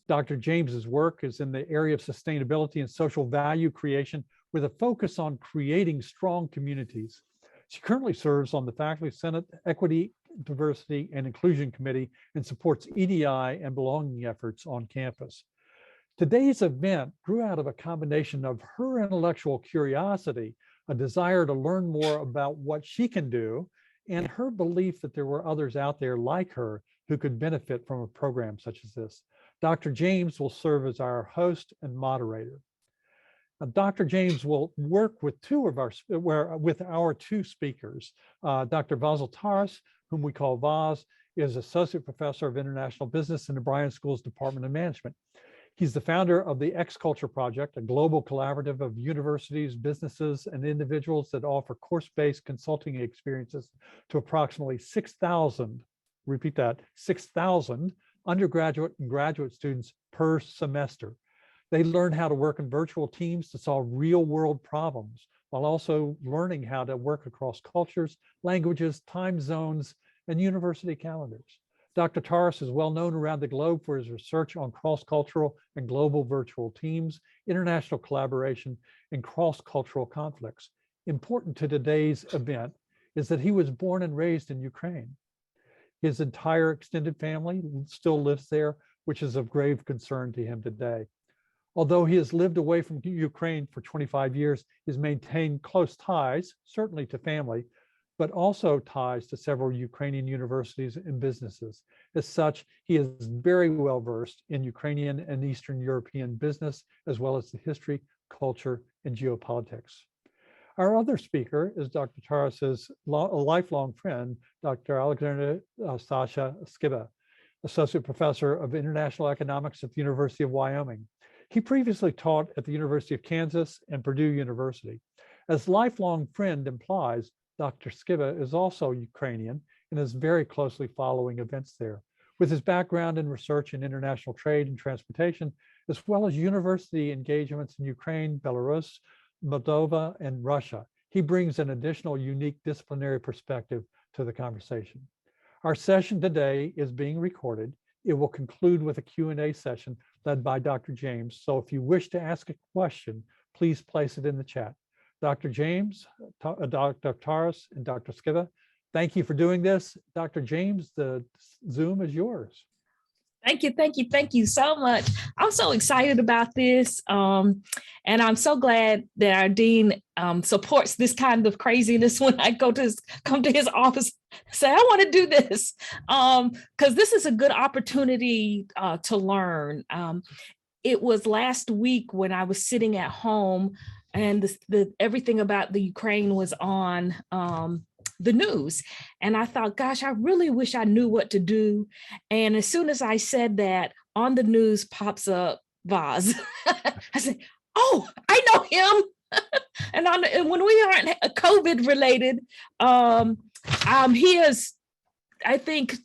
Dr. James's work is in the area of sustainability and social value creation with a focus on creating strong communities. She currently serves on the Faculty Senate Equity, Diversity, and Inclusion Committee and supports EDI and belonging efforts on campus. Today's event grew out of a combination of her intellectual curiosity, a desire to learn more about what she can do, and her belief that there were others out there like her who could benefit from a program such as this. Dr. James will serve as our host and moderator. Now, Dr. James will work with our two speakers. Dr. Vasyl Taras, whom we call Vaz, is Associate Professor of International Business in the Bryan School's Department of Management. He's the founder of the X Culture Project, a global collaborative of universities, businesses, and individuals that offer course-based consulting experiences to approximately 6,000, repeat that, 6,000 undergraduate and graduate students per semester. They learn how to work in virtual teams to solve real-world problems, while also learning how to work across cultures, languages, time zones, and university calendars. Dr. Taras is well known around the globe for his research on cross-cultural and global virtual teams, international collaboration, and cross-cultural conflicts. Important to today's event is that he was born and raised in Ukraine. His entire extended family still lives there, which is of grave concern to him today. Although he has lived away from Ukraine for 25 years, he's maintained close ties, certainly to family, but also ties to several Ukrainian universities and businesses. As such, he is very well versed in Ukrainian and Eastern European business, as well as the history, culture, and geopolitics. Our other speaker is Dr. Taras's lifelong friend, Dr. Alexandre Sasha Skiba, Associate Professor of International Economics at the University of Wyoming. He previously taught at the University of Kansas and Purdue University. As lifelong friend implies, Dr. Skiba is also Ukrainian and is very closely following events there. With his background in research in international trade and transportation, as well as university engagements in Ukraine, Belarus, Moldova, and Russia, he brings an additional unique disciplinary perspective to the conversation. Our session today is being recorded. It will conclude with a Q&A session led by Dr. James. So if you wish to ask a question, please place it in the chat. Dr. James, Dr. Taras, and Dr. Skiba, thank you for doing this. Dr. James, the Zoom is yours. Thank you so much. I'm so excited about this. And I'm so glad that our dean supports this kind of craziness when I come to his office, say, I want to do this. Because this is a good opportunity to learn. It was last week when I was sitting at home and everything about the Ukraine was on the news. And I thought, gosh, I really wish I knew what to do. And as soon as I said that, on the news pops up Vaz. I said, oh, I know him. and when we aren't COVID related, he is, I think,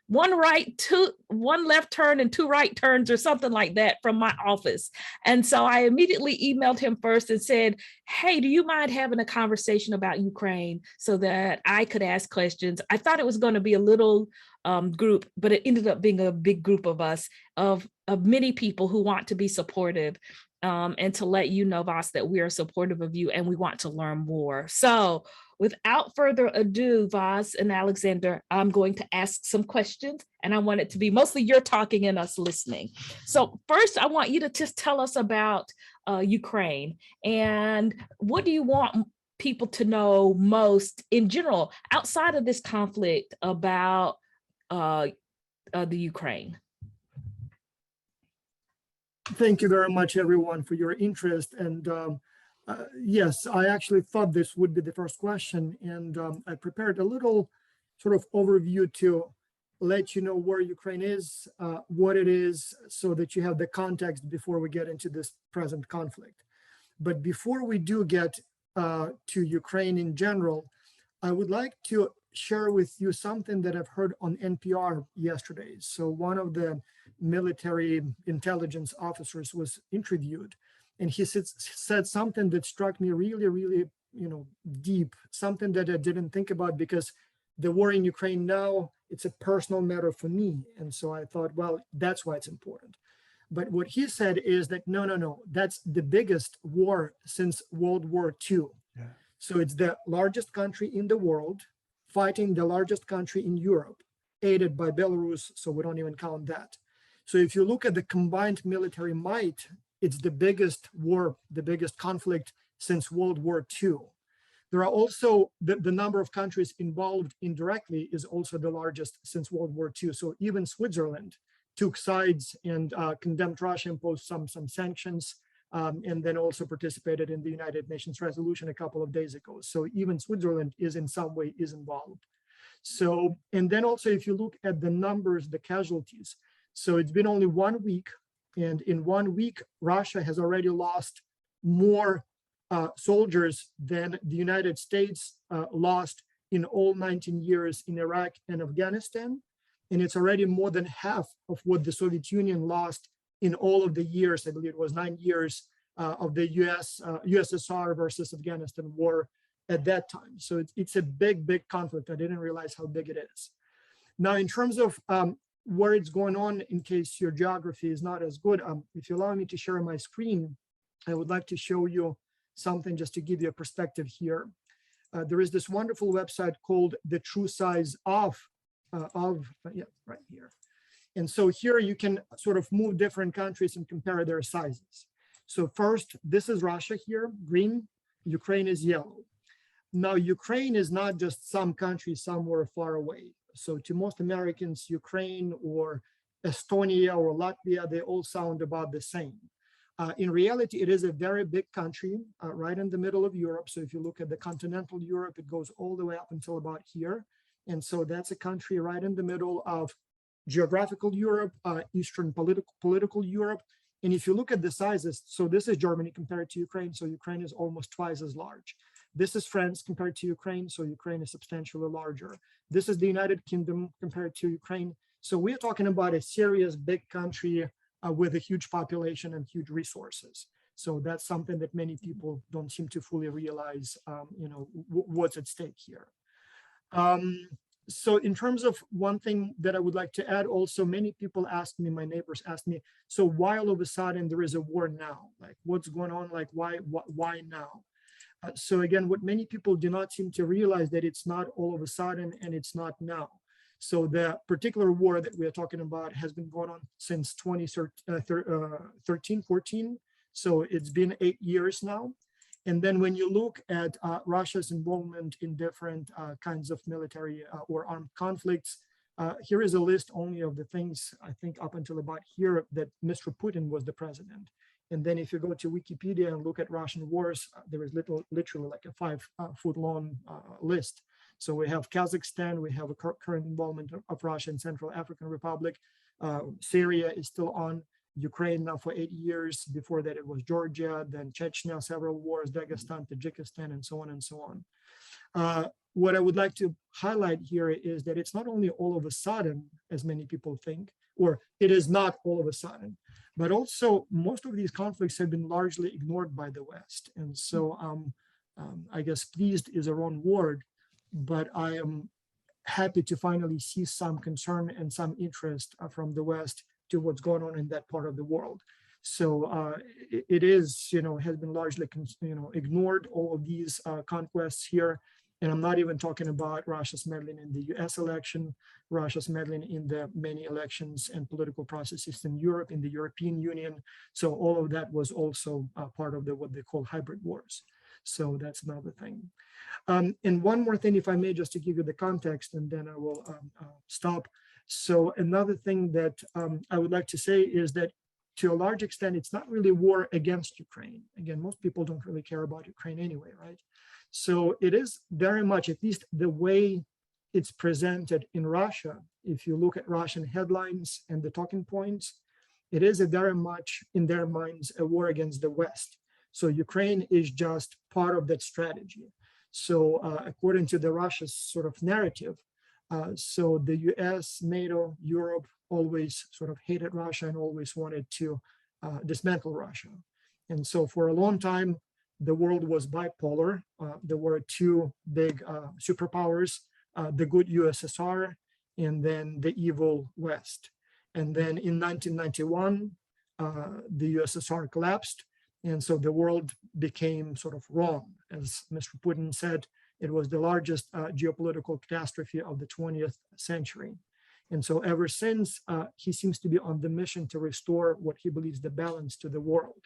one left turn and two right turns or something like that from my office. And so I immediately emailed him first and said, hey, do you mind having a conversation about Ukraine so that I could ask questions? I thought it was going to be a little group, but it ended up being a big group of us, of many people who want to be supportive. And to let you know, Vas, that we are supportive of you and we want to learn more. So without further ado, Vas and Alexander, I'm going to ask some questions, and I want it to be mostly you're talking and us listening. So first, I want you to just tell us about Ukraine, and what do you want people to know most in general, outside of this conflict, about the Ukraine? Thank you very much, everyone, for your interest. And yes, I actually thought this would be the first question. And I prepared a little sort of overview to let you know where Ukraine is, what it is, so that you have the context before we get into this present conflict. But before we do get to Ukraine in general, I would like to share with you something that I've heard on NPR yesterday. So one of the military intelligence officers was interviewed, and he said something that struck me really, really, deep, something that I didn't think about, because the war in Ukraine now It's a personal matter for me. And so I thought, well, that's why it's important. But what he said is that, no, that's the biggest war since World War II. Yeah. So it's the largest country in the world fighting the largest country in Europe, aided by Belarus, so we don't even count that. So if you look at the combined military might, it's the biggest war, the biggest conflict since World War II. There are also, the number of countries involved indirectly is also the largest since World War II. So even Switzerland took sides and condemned Russia, imposed some sanctions, and then also participated in the United Nations resolution a couple of days ago. So even Switzerland is in some way is involved. So, and then also if you look at the numbers, the casualties, so it's been only 1 week, and in 1 week, Russia has already lost more soldiers than the United States lost in all 19 years in Iraq and Afghanistan. And it's already more than half of what the Soviet Union lost in all of the years, I believe it was 9 years of the USSR versus Afghanistan war at that time. So it's a big conflict. I didn't realize how big it is. Now, in terms of where it's going on, in case your geography is not as good, if you allow me to share my screen, I would like to show you something just to give you a perspective here. There is this wonderful website called The True Size of, yeah, right here. And so here you can sort of move different countries and compare their sizes. So first, this is Russia here, green, Ukraine is yellow. Now, Ukraine is not just some country somewhere far away. So to most Americans, Ukraine or Estonia or Latvia, they all sound about the same. In reality, it is a very big country right in the middle of Europe. So if you look at the continental Europe, it goes all the way up until about here. And so that's a country right in the middle of geographical Europe, Eastern political Europe. And if you look at the sizes, so this is Germany compared to Ukraine. So Ukraine is almost twice as large. This is France compared to Ukraine. So Ukraine is substantially larger. This is the United Kingdom compared to Ukraine. So we're talking about a serious big country with a huge population and huge resources. So that's something that many people don't seem to fully realize, what's at stake here. So in terms of one thing that I would like to add also, many people ask me, my neighbors ask me, so why all of a sudden there is a war now? Like what's going on? Like why now? So again, what many people do not seem to realize that it's not all of a sudden and it's not now. So the particular war that we are talking about has been going on since 2013, 14. So it's been 8 years now. And then when you look at Russia's involvement in different kinds of military or armed conflicts, here is a list only of the things, I think up until about here, that Mr. Putin was the president. And then if you go to Wikipedia and look at Russian wars, there is literally like a 5-foot long list. So we have Kazakhstan, we have a current involvement of Russia in Central African Republic. Syria is still on. Ukraine now for 8 years. Before that, it was Georgia, then Chechnya, several wars, Dagestan, Tajikistan, and so on and so on. What I would like to highlight here is that it's not only all of a sudden, as many people think, or it is not all of a sudden, but also most of these conflicts have been largely ignored by the West. And so I guess pleased is a wrong word, but I am happy to finally see some concern and some interest from the West to what's going on in that part of the world. So it is, has been largely, ignored, all of these conquests here. And I'm not even talking about Russia's meddling in the US election, Russia's meddling in the many elections and political processes in Europe, in the European Union. So all of that was also part of what they call hybrid wars. So that's another thing. And one more thing, if I may, just to give you the context, and then I will stop. So another thing that I would like to say is that to a large extent, it's not really war against Ukraine. Again, most people don't really care about Ukraine anyway, right? So it is very much, at least the way it's presented in Russia, if you look at Russian headlines and the talking points, it is a very much, in their minds, a war against the West. So Ukraine is just part of that strategy. So according to the Russia's sort of narrative, so the US, NATO, Europe always sort of hated Russia and always wanted to dismantle Russia. And so for a long time, the world was bipolar. There were two big superpowers, the good USSR and then the evil West. And then in 1991, the USSR collapsed. And so the world became sort of wrong. As Mr. Putin said, it was the largest geopolitical catastrophe of the 20th century. And so ever since, he seems to be on the mission to restore what he believes the balance to the world.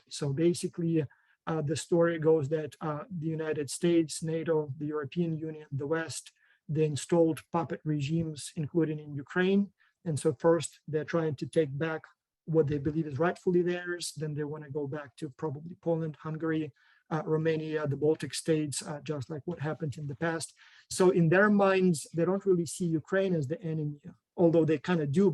So basically, the story goes that the United States, NATO, the European Union, the West, they installed puppet regimes, including in Ukraine. And so first, they're trying to take back what they believe is rightfully theirs. Then they want to go back to probably Poland, Hungary, Romania, the Baltic states, just like what happened in the past. So in their minds, they don't really see Ukraine as the enemy, although they kind of do,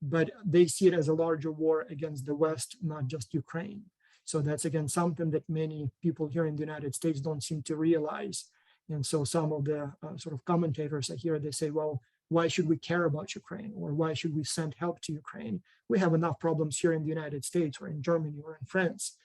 but they see it as a larger war against the West, not just Ukraine. So that's, again, something that many people here in the United States don't seem to realize. And so some of the sort of commentators I hear, they say, well, why should we care about Ukraine? Or why should we send help to Ukraine? We have enough problems here in the United States or in Germany or in France.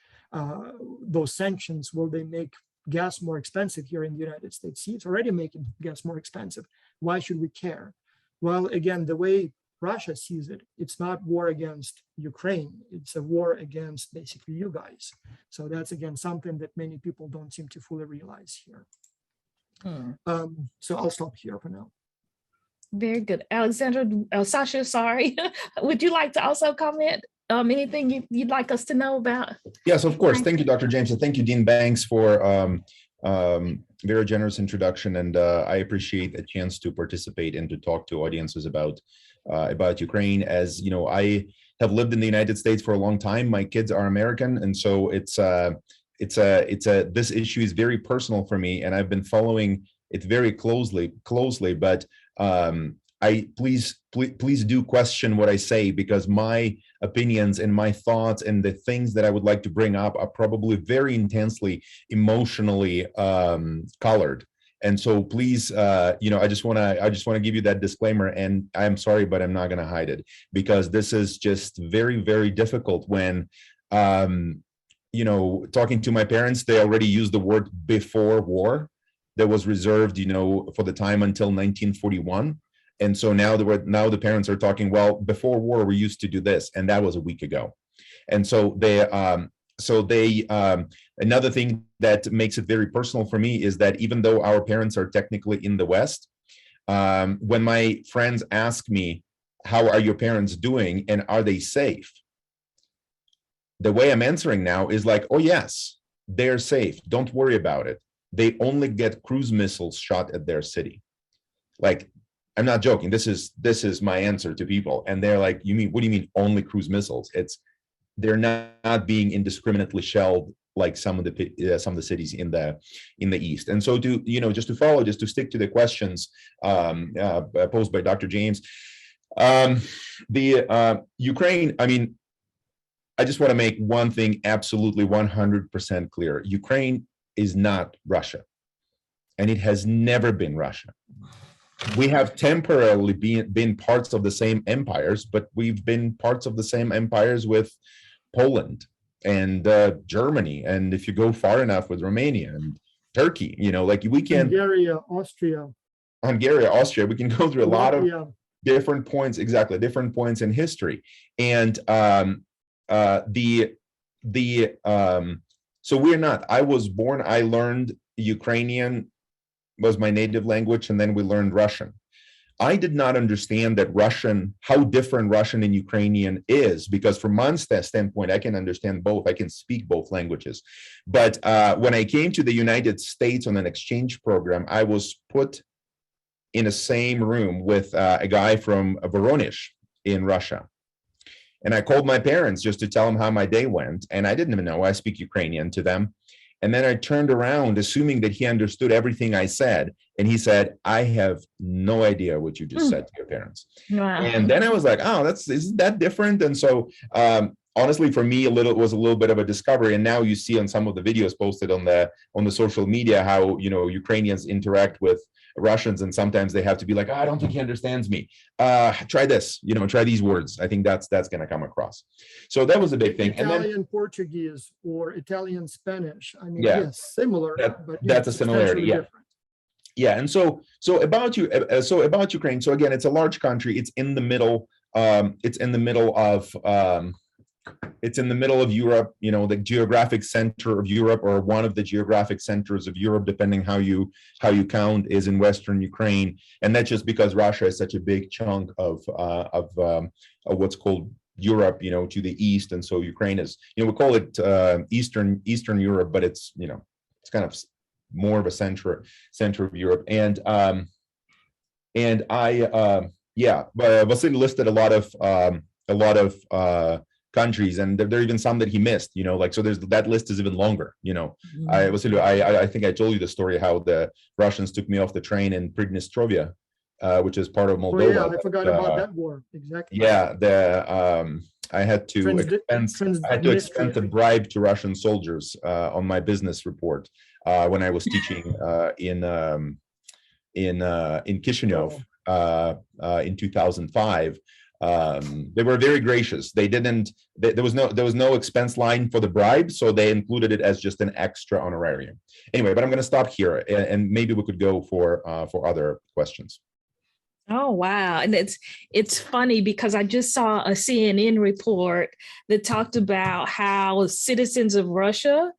Those sanctions, will they make gas more expensive here in the United States? See, it's already making gas more expensive. Why should we care? Well, again, the way Russia sees it, it's not war against Ukraine. It's a war against basically you guys. So that's, again, something that many people don't seem to fully realize here. So I'll stop here for now. Very good. Alexandra, Sasha, sorry. Would you like to also comment? Anything you'd like us to know about? Yes, of course. Thank you, Dr. James. And thank you, Dean Banks, for very generous introduction. And I appreciate a chance to participate and to talk to audiences about Ukraine. As you know, I have lived in the United States for a long time. My kids are American, and so this issue is very personal for me, and I've been following it very closely. But please do question what I say, because my opinions and my thoughts and the things that I would like to bring up are probably very intensely emotionally colored. And so please, I just want to give you that disclaimer, and I'm sorry, but I'm not going to hide it, because this is just very, very difficult when, talking to my parents, they already used the word before war that was reserved, for the time until 1941. And so now the parents are talking, well, before war, we used to do this, and that was a week ago. And so another thing that makes it very personal for me is that even though our parents are technically in the West, when my friends ask me, how are your parents doing and are they safe? The way I'm answering now is like, oh yes, they're safe. Don't worry about it. They only get cruise missiles shot at their city. Like, I'm not joking. This is my answer to people. And they're like, what do you mean only cruise missiles? They're not being indiscriminately shelled like some of the cities in the East. And so just to stick to the questions posed by Dr. James, Ukraine, I just want to make one thing absolutely 100% clear. Ukraine is not Russia, and it has never been Russia. We have temporarily been parts of the same empires, but we've been parts of the same empires with Poland and Germany, and if you go far enough with Romania and Turkey, we can Hungary, Austria, we can go through a lot of different points, different points in history. And so we're not. I was born, I learned Ukrainian was my native language, and then we learned Russian. I did not understand how different Russian and Ukrainian is, because from my standpoint, I can understand both. I can speak both languages. But when I came to the United States on an exchange program, I was put in the same room with a guy from Voronezh in Russia. And I called my parents just to tell them how my day went. And I didn't even know I speak Ukrainian to them. And then I turned around, assuming that he understood everything I said. And he said, I have no idea what you just said to your parents. Wow. And then I was like, oh, isn't that different? And so honestly, for me, it was a little bit of a discovery. And now you see on some of the videos posted on the social media how, Ukrainians interact with Russians, and sometimes they have to be like, I don't think he understands me. Try this, try these words. I think that's going to come across. So that was a big thing. Italian Portuguese or Italian Spanish. Yes, similar. That's a similarity. Yeah. Different. Yeah, and so about Ukraine. So again, it's a large country. It's in the middle. It's in the middle of Europe. You know, the geographic center of Europe, or one of the geographic centers of Europe, depending how you count, is in Western Ukraine, and that's just because Russia is such a big chunk of what's called Europe, you know, to the east, and so Ukraine is, you know, we call it Eastern Europe, but it's, you know, it's kind of more of a center of Europe, and Vasyl listed a lot of countries, and there are even some that he missed, you know, like, so there's that list is even longer, you know. Vasyl, I think I told you the story how the Russians took me off the train in Pridnestrovia, which is part of Moldova. Oh yeah, I forgot about that war. Exactly. Yeah, I had to expense a bribe to Russian soldiers on my business report when I was teaching in Chisinau in 2005. They were very gracious. They didn't. There was no expense line for the bribe, so they included it as just an extra honorarium. Anyway, but I'm going to stop here, and maybe we could go for other questions. Oh, wow. And it's funny because I just saw a CNN report that talked about how citizens of Russia,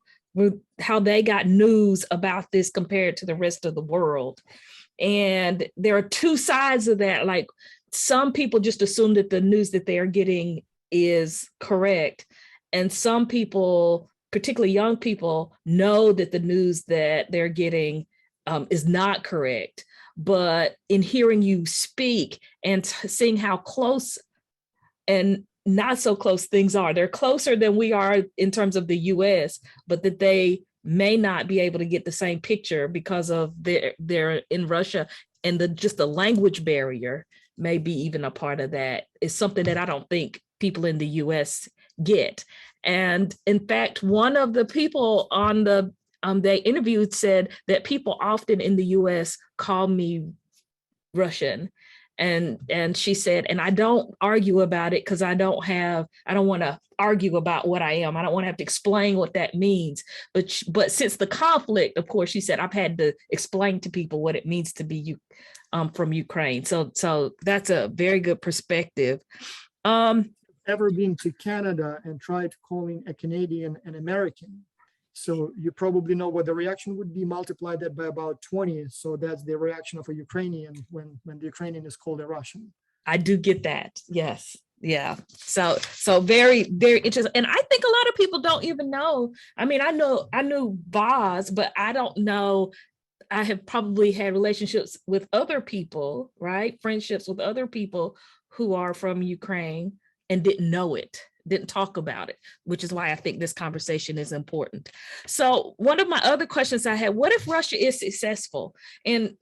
how they got news about this compared to the rest of the world. And there are two sides of that. Like, some people just assume that the news that they are getting is correct. And some people, particularly young people, know that the news that they're getting is not correct. But in hearing you speak and seeing how close and not so close things are, they're closer than we are in terms of the US, but that they may not be able to get the same picture because of they're in Russia, and just the language barrier may be even a part of that. Is something that I don't think people in the US get. And in fact, one of the people on they interviewed said that people often in the US call me Russian. And she said, and I don't argue about it because I don't want to argue about what I am. I don't want to have to explain what that means. But since the conflict, of course, she said, I've had to explain to people what it means to be from Ukraine. So that's a very good perspective. Ever been to Canada and tried calling a Canadian an American? So you probably know what the reaction would be. Multiply that by about 20. So that's the reaction of a Ukrainian when the Ukrainian is called a Russian. I do get that. Yes. Yeah. So very, very interesting. And I think a lot of people don't even know. I mean, I knew Boz, but I don't know. I have probably had relationships with other people, right? Friendships with other people who are from Ukraine and didn't know it. Didn't talk about it, which is why I think this conversation is important. So one of my other questions I had, what if Russia is successful? And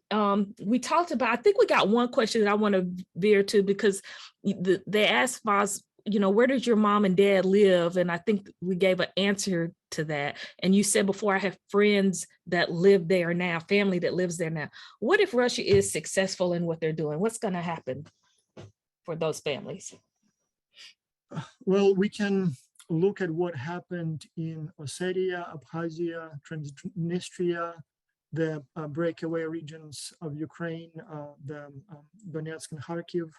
we talked about, I think we got one question that I want to veer to, because they asked Voz, you know, where does your mom and dad live? And I think we gave an answer to that. And you said before, I have friends that live there now, family that lives there now. What if Russia is successful in what they're doing? What's going to happen for those families? Well, we can look at what happened in Ossetia, Abkhazia, Transnistria, the breakaway regions of Ukraine, the Donetsk and Kharkiv.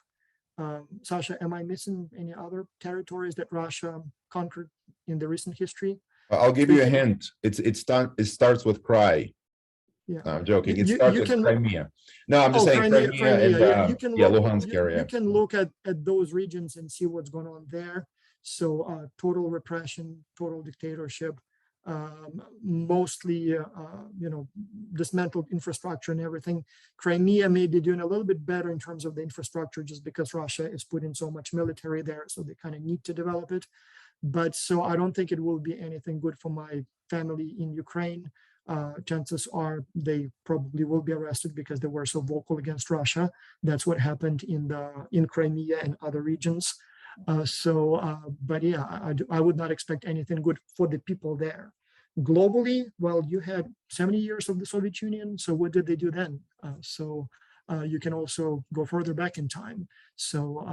Sasha, am I missing any other territories that Russia conquered in the recent history? I'll give you a hint. It starts with cry. Yeah. No, I'm joking. It starts with Crimea. No, I'm just saying Crimea and Luhansk area. You can look at those regions and see what's going on there. So total repression, total dictatorship, mostly dismantled infrastructure and everything. Crimea may be doing a little bit better in terms of the infrastructure just because Russia is putting so much military there, so they kind of need to develop it. But so I don't think it will be anything good for my family in Ukraine. Chances are they probably will be arrested because they were so vocal against Russia. That's what happened in Crimea and other regions. But yeah, I would not expect anything good for the people there. Globally, well, you had 70 years of the Soviet Union. So what did they do then? You can also go further back in time. So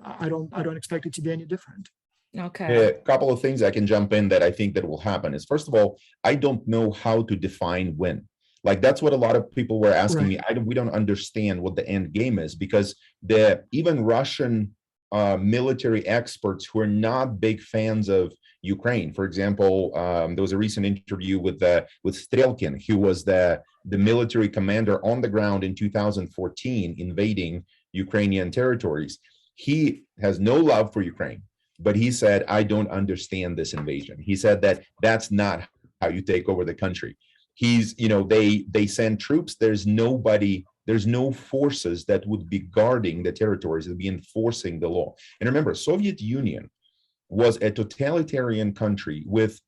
I don't expect it to be any different. Okay. A couple of things I can jump in that I think that will happen is, first of all, I don't know how to define win. Like that's what a lot of people were asking Right. me. We don't understand what the end game is, because even Russian military experts who are not big fans of Ukraine. For example, there was a recent interview with Strelkin, who was the military commander on the ground in 2014, invading Ukrainian territories. He has no love for Ukraine, but he said, I don't understand this invasion. He said that that's not how you take over the country. They send troops. There's no forces that would be guarding the territories, that would be enforcing the law. And remember, Soviet Union was a totalitarian country with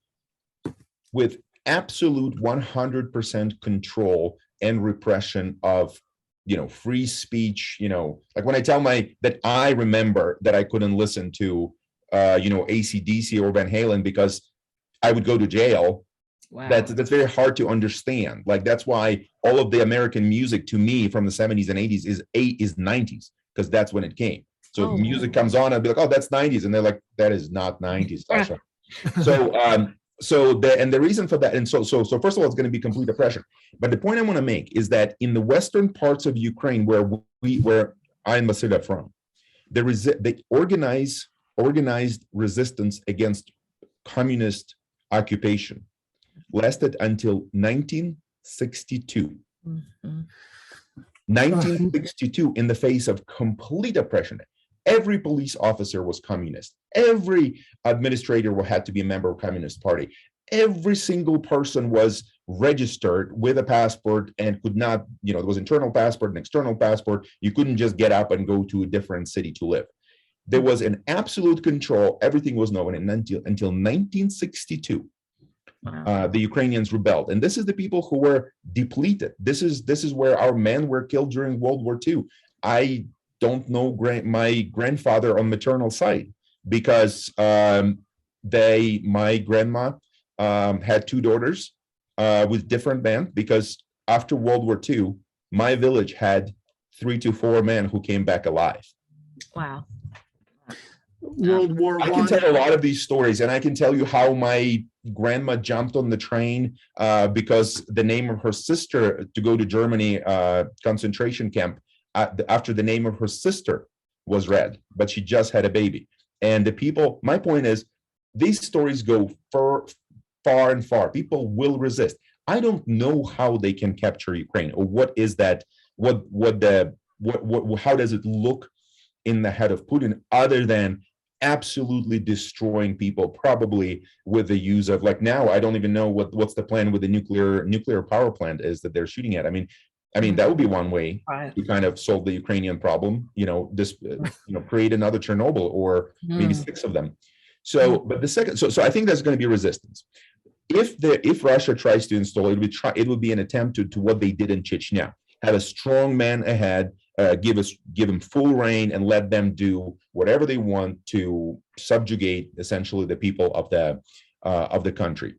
absolute 100% control and repression of free speech. Like when I tell that I remember that I couldn't listen to AC/DC or Van Halen because I would go to jail. Wow. That's very hard to understand. Like that's why all of the American music to me from the 70s and 80s is 90s, because that's when it came. So if music comes on, I'd be like, oh, that's 90s. And they're like, that is not 90s, Sasha. And the reason for that, and so first of all, it's going to be complete oppression. But the point I want to make is that in the western parts of Ukraine, where I and Vasyl are from, there is the organized resistance against communist occupation lasted until 1962. Mm-hmm. 1962, in the face of complete oppression. Every police officer was communist. Every administrator had to be a member of Communist Party. Every single person was registered with a passport and could not, there was internal passport and external passport. You couldn't just get up and go to a different city to live. There was an absolute control. Everything was known. And until 1962, the Ukrainians rebelled. And this is the people who were depleted. This is where our men were killed during World War II. I don't know my grandfather on maternal side, because my grandma had two daughters with different men, because after World War II, my village had 3 to 4 men who came back alive. Wow. World War I can tell a lot of these stories, and I can tell you how my grandma jumped on the train because the name of her sister to go to Germany concentration camp, after the name of her sister was read, but she just had a baby. And the people, my point is, these stories go far and far. People will resist. I don't know how they can capture Ukraine, or what is that, how does it look in the head of Putin, other than absolutely destroying people, probably with the use of, like, now I don't even know what's the plan with the nuclear power plant is that they're shooting at. I mean that would be one way to kind of solve the Ukrainian problem, create another Chernobyl, or maybe 6 of them. So, but the second, so I think there's going to be resistance. If Russia tries to install it, it would be an attempt to what they did in Chechnya, have a strong man ahead, give them full reign and let them do whatever they want to subjugate essentially the people of the country.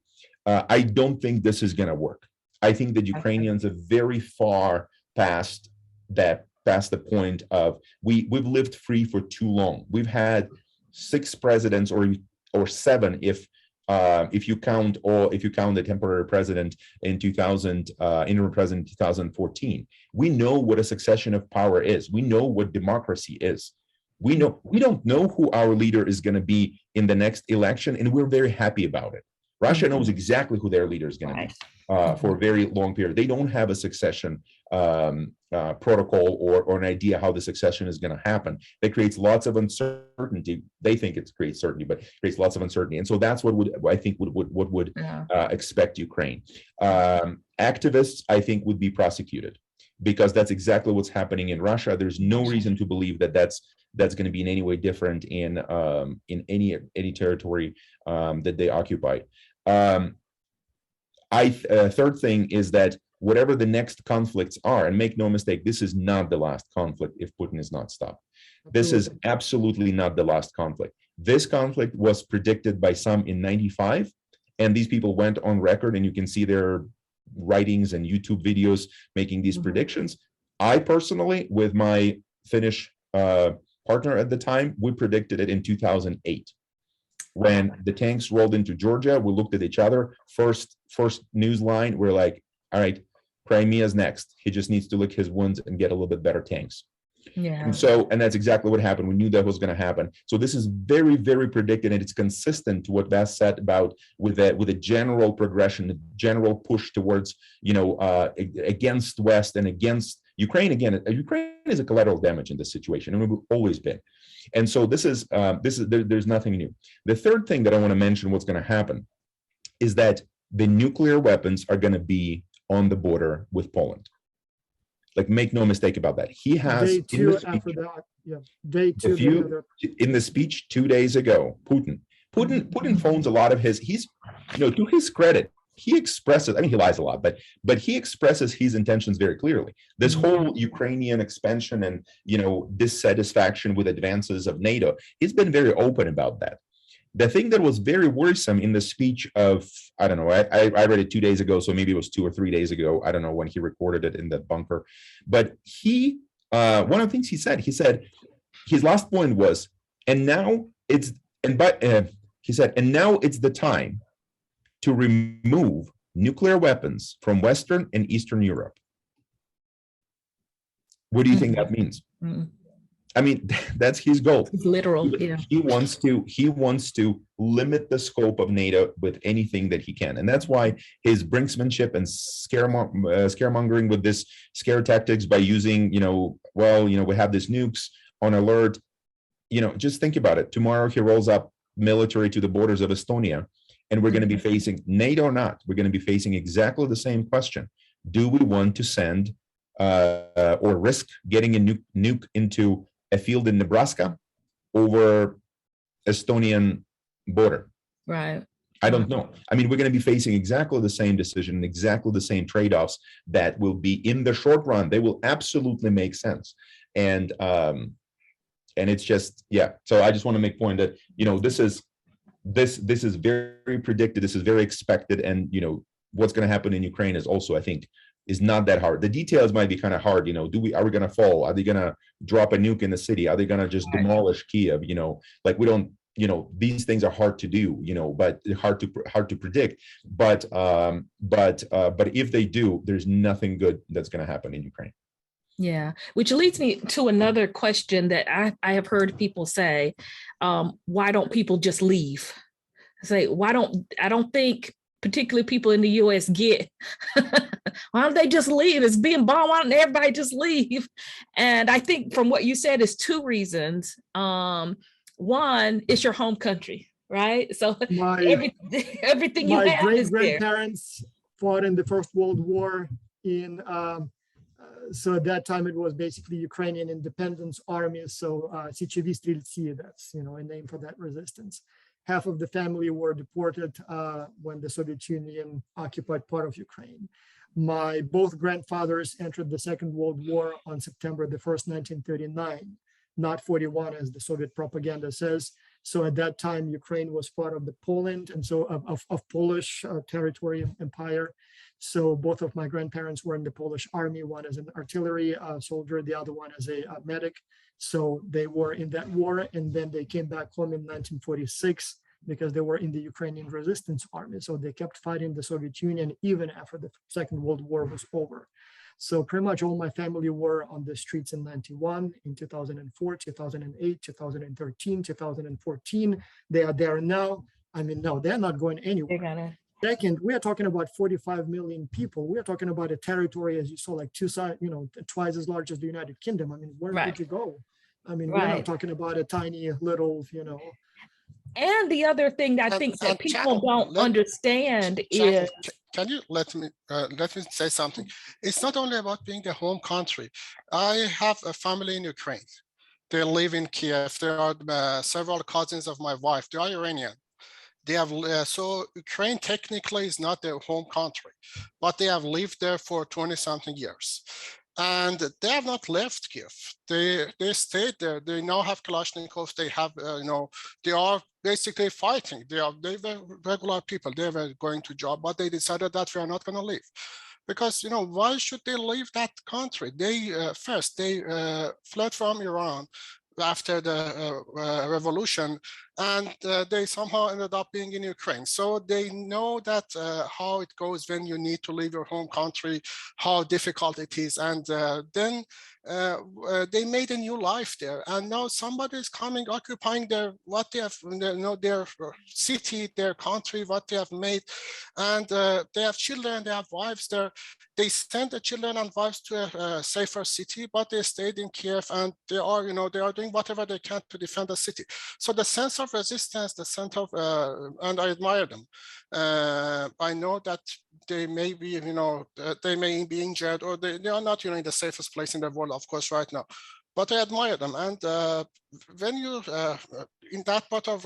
I don't think this is going to work. I think that Ukrainians are very far past the point of we've lived free for too long. We've had 6 presidents, or 7 if you count the temporary president in 2000, interim president in 2014. We know what a succession of power is. We know what democracy is. We don't know who our leader is going to be in the next election, and we're very happy about it. Russia knows exactly who their leader is going to be for a very long period. They don't have a succession protocol or an idea how the succession is going to happen. That creates lots of uncertainty. They think it creates certainty, but creates lots of uncertainty. And so that's what I think would expect Ukraine. Activists, I think, would be prosecuted, because that's exactly what's happening in Russia. There's no reason to believe that that's going to be in any way different in any territory that they occupy. Third thing is that whatever the next conflicts are, and make no mistake, this is not the last conflict if Putin is not stopped. This is absolutely not the last conflict. This conflict was predicted by some in '95, and these people went on record, and you can see their writings and YouTube videos making these predictions. I personally, with my Finnish partner at the time, we predicted it in 2008. When the tanks rolled into Georgia, we looked at each other. First news line, we're like, all right, Crimea's next. He just needs to lick his wounds and get a little bit better tanks. Yeah. And that's exactly what happened. We knew that was going to happen. So this is very, very predicted, and it's consistent to what Vas said about with a general progression, a general push towards, against West and against Ukraine. Again, Ukraine is a collateral damage in this situation, and we've always been. And so there's nothing new. The third thing that I want to mention, what's going to happen, is that the nuclear weapons are going to be on the border with Poland. Like, make no mistake about that. He has day two after that. Yeah, day two. In the speech 2 days ago, Putin phones a lot of he's, to his credit, he expresses, I mean, he lies a lot, but he expresses his intentions very clearly. This whole Ukrainian expansion and, dissatisfaction with advances of NATO, he's been very open about that. The thing that was very worrisome in the speech of, I don't know, I read it 2 days ago, so maybe it was 2 or 3 days ago. I don't know when he recorded it in that bunker. But one of the things he said his last point was, and now it's the time to remove nuclear weapons from Western and Eastern Europe. What do you think that means? I mean, that's his goal. It's literal. Yeah. He wants to limit the scope of NATO with anything that he can, and that's why his brinksmanship and scaremongering with this scare tactics by using, we have these nukes on alert. Just think about it. Tomorrow he rolls up military to the borders of Estonia, and we're going to be facing, NATO or not, we're going to be facing exactly the same question. Do we want to send or risk getting a nuke into a field in Nebraska over Estonian border? Right. I don't know. I mean, we're going to be facing exactly the same decision, exactly the same trade-offs that will be, in the short run, they will absolutely make sense. And it's just, yeah. So I just want to make point that, this is very predicted. This is very expected. And, what's going to happen in Ukraine is also, I think, is not that hard. The details might be kind of hard. Are we going to fall? Are they going to drop a nuke in the city? Are they going to just demolish Kiev? Like, we don't, these things are hard to do, but hard to predict. But if they do, there's nothing good that's going to happen in Ukraine. Yeah, which leads me to another question that I have heard people say, why don't people just leave? I don't think particularly people in the US get, why don't they just leave? It's being bombed, why don't everybody just leave? And I think from what you said is two reasons. One, it's your home country, right? So everything you have is there. My grandparents fought in the First World War so at that time it was basically Ukrainian Independence Army. So Sichevi Streltsi, that's, a name for that resistance. Half of the family were deported when the Soviet Union occupied part of Ukraine. My both grandfathers entered the Second World War on September the 1st, 1939, not 41 as the Soviet propaganda says. So at that time, Ukraine was part of the Poland and so of Polish territory empire. So both of my grandparents were in the Polish army, one as an artillery soldier, the other one as a medic. So they were in that war, and then they came back home in 1946 because they were in the Ukrainian resistance army. So they kept fighting the Soviet Union even after the Second World War was over. So pretty much all my family were on the streets in 91, in 2004, 2008, 2013, 2014. They are there now. I mean, no, they're not going anywhere. Second, we are talking about 45 million people. We are talking about a territory, as you saw, like twice as large as the United Kingdom. I mean, where would you go? I mean, we're not talking about a tiny little, And the other thing that I think that people don't understand is. Can you let me say something? It's not only about being the home country. I have a family in Ukraine. They live in Kiev. There are several cousins of my wife. They are Iranian. They have so Ukraine technically is not their home country, but they have lived there for 20-something years, and they have not left Kiev. They stayed there. They now have Kalashnikovs. They have they are basically fighting. They were regular people. They were going to job, but they decided that we are not going to leave. Because, why should they leave that country? They first, they fled from Iran after the revolution. and they somehow ended up being in Ukraine. So they know that how it goes when you need to leave your home country, how difficult it is. And then they made a new life there. And now somebody is coming, occupying their, what they have, you know, their city, their country, what they have made. And they have children, they have wives there. They sent the children and wives to a safer city, but they stayed in Kiev, and they are, you know, they are doing whatever they can to defend the city. So the sense of resistance, the sense of, and I admire them. I know that they may be, you know, they may be injured, or they are not, you know, in the safest place in the world, of course, right now. But I admire them. And when you, in that part of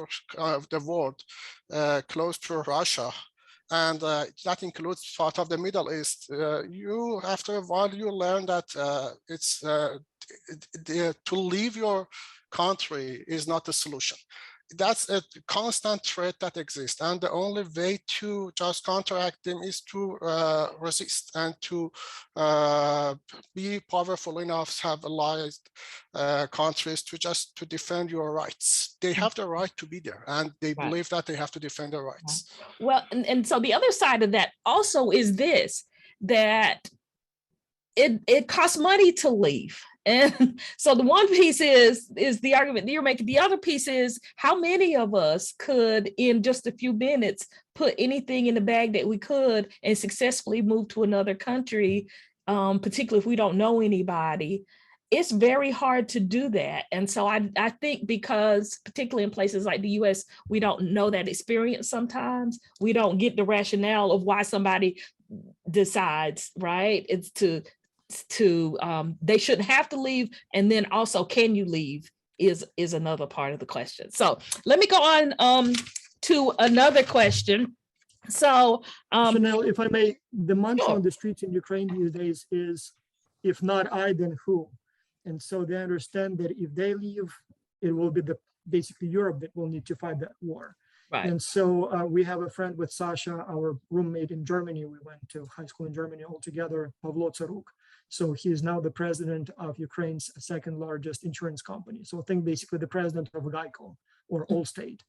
the world, close to Russia, and that includes part of the Middle East, you, after a while, you learn that it's to leave your country is not the solution. That's a constant threat that exists, and the only way to just counteract them is to resist and to be powerful enough to have allied countries to just to defend your rights. They have the right to be there, and they Right. believe that they have to defend their rights. Well, and so the other side of that also is this, that it costs money to leave. And so the one piece is the argument that you're making. The other piece is, how many of us could, in just a few minutes, put anything in the bag that we could and successfully move to another country, particularly if we don't know anybody. It's very hard to do that. And so I think, because particularly in places like the US, we don't know that experience sometimes. We don't get the rationale of why somebody decides, right? It's they shouldn't have to leave. And then also, can you leave is another part of the question. So let me go on to another question. So Channelle, if I may, the mantra Sure. on the streets in Ukraine these days is, if not I, then who? And so they understand that if they leave, it will be basically Europe that will need to fight that war. right. And so we have a friend with Sasha, our roommate in Germany. We went to high school in Germany all together, Pavlo Tsaruk. So he is now the president of Ukraine's second largest insurance company. So I think basically the president of Geico or Allstate.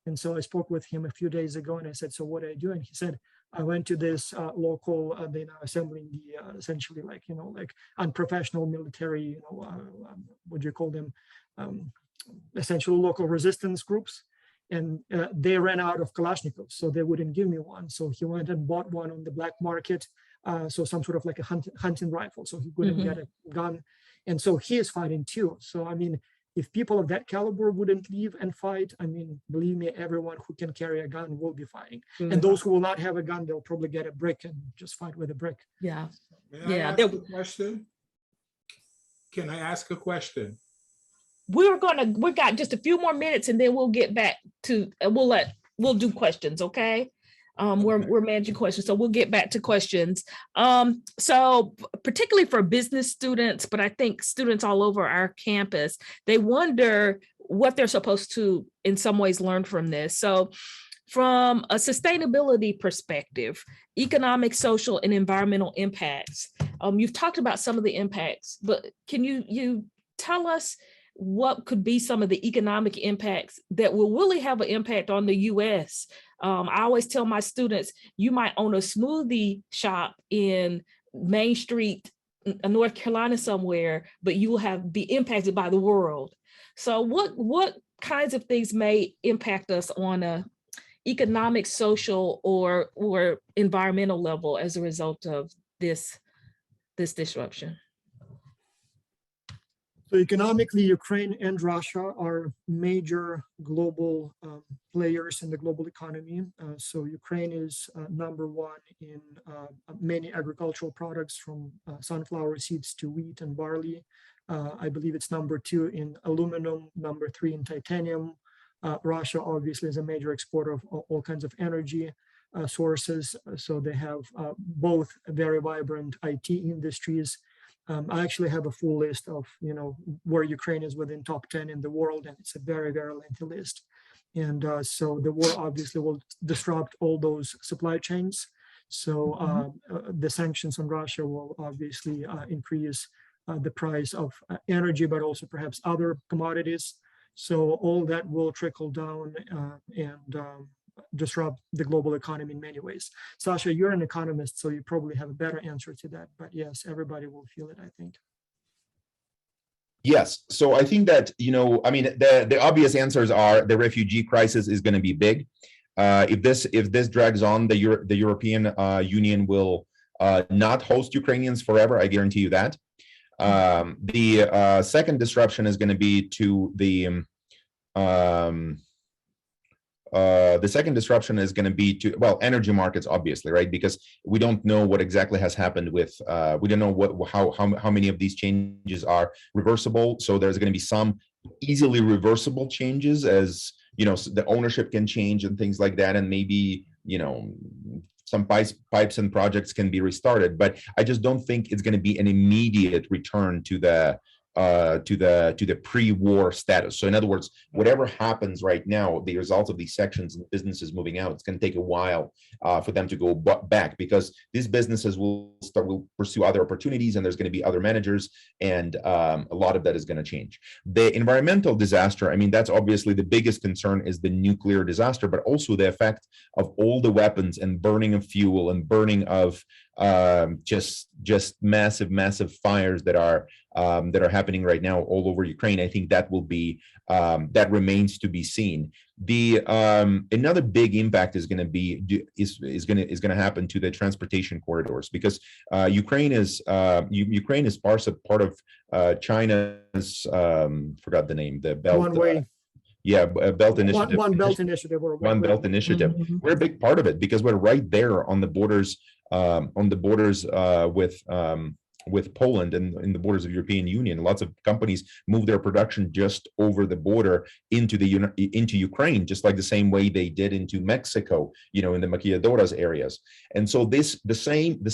And so I spoke with him a few days ago, and I said, so what are you doing? He said, I went to this local, they now assembling the essentially, like, you know, like unprofessional military, you know, what do you call them? Essentially local resistance groups. And they ran out of Kalashnikovs, so they wouldn't give me one. So he went and bought one on the black market. So some sort of like a hunting rifle, so he couldn't get a gun. And so he is fighting too. So, I mean, if people of that caliber wouldn't leave and fight, I mean, believe me, everyone who can carry a gun will be fighting. And those who will not have a gun, they'll probably get a brick and just fight with a brick. Yeah. May I ask a question? Can I ask a question? We've got just a few more minutes, and then we'll get back to, we'll do questions. Okay. We're managing questions, so we'll get back to questions. So particularly for business students, but I think students all over our campus, they wonder what they're supposed to, in some ways, learn from this. So from a sustainability perspective, economic, social, and environmental impacts, you've talked about some of the impacts, but can you tell us what could be some of the economic impacts that will really have an impact on the US? I always tell my students, you might own a smoothie shop in Main Street, North Carolina somewhere, but you will be impacted by the world. So what kinds of things may impact us on a economic, social, or environmental level as a result of this disruption? So economically, Ukraine and Russia are major global players in the global economy. So Ukraine is number one in many agricultural products, from sunflower seeds to wheat and barley. I believe it's number two in aluminum, number three in titanium. Russia obviously is a major exporter of all kinds of energy sources. So they have both very vibrant IT industries. I actually have a full list of, you know, where Ukraine is within top 10 in the world, and it's a very, very lengthy list. And so the war obviously will disrupt all those supply chains. So the sanctions on Russia will obviously increase the price of energy, but also perhaps other commodities. So all that will trickle down and disrupt the global economy in many ways. Sasha, you're an economist, so you probably have a better answer to that. But yes, everybody will feel it, I think. Yes. So I think that, I mean, the obvious answers are the refugee crisis is going to be big. If this drags on, the European Union will not host Ukrainians forever. I guarantee you that. The second disruption is going to be to the second disruption is going to be to, well, energy markets, obviously, right? Because we don't know what exactly has happened with, we don't know how many of these changes are reversible. So there's going to be some easily reversible changes, as the ownership can change and things like that, and maybe some pipes and projects can be restarted. But I just don't think it's going to be an immediate return to the pre-war status. So in other words, whatever happens right now, the result of these sections and businesses moving out, it's going to take a while for them to go back, because these businesses will pursue other opportunities, and there's going to be other managers, and a lot of that is going to change. The environmental disaster, I mean, that's obviously the biggest concern, is the nuclear disaster, but also the effect of all the weapons and burning of fuel and burning of just massive fires that are happening right now all over Ukraine. I think that will be that remains to be seen. The another big impact is going to happen to the transportation corridors, because Ukraine is part of China's forgot the name, the Belt. One way. Belt Initiative. One Belt Initiative. Or One Belt Initiative. Mm-hmm. We're a big part of it, because we're right there on the borders with Poland and in the borders of European Union. Lots of companies move their production just over the border into Ukraine, just like the same way they did into Mexico, in the maquiladoras areas. And so the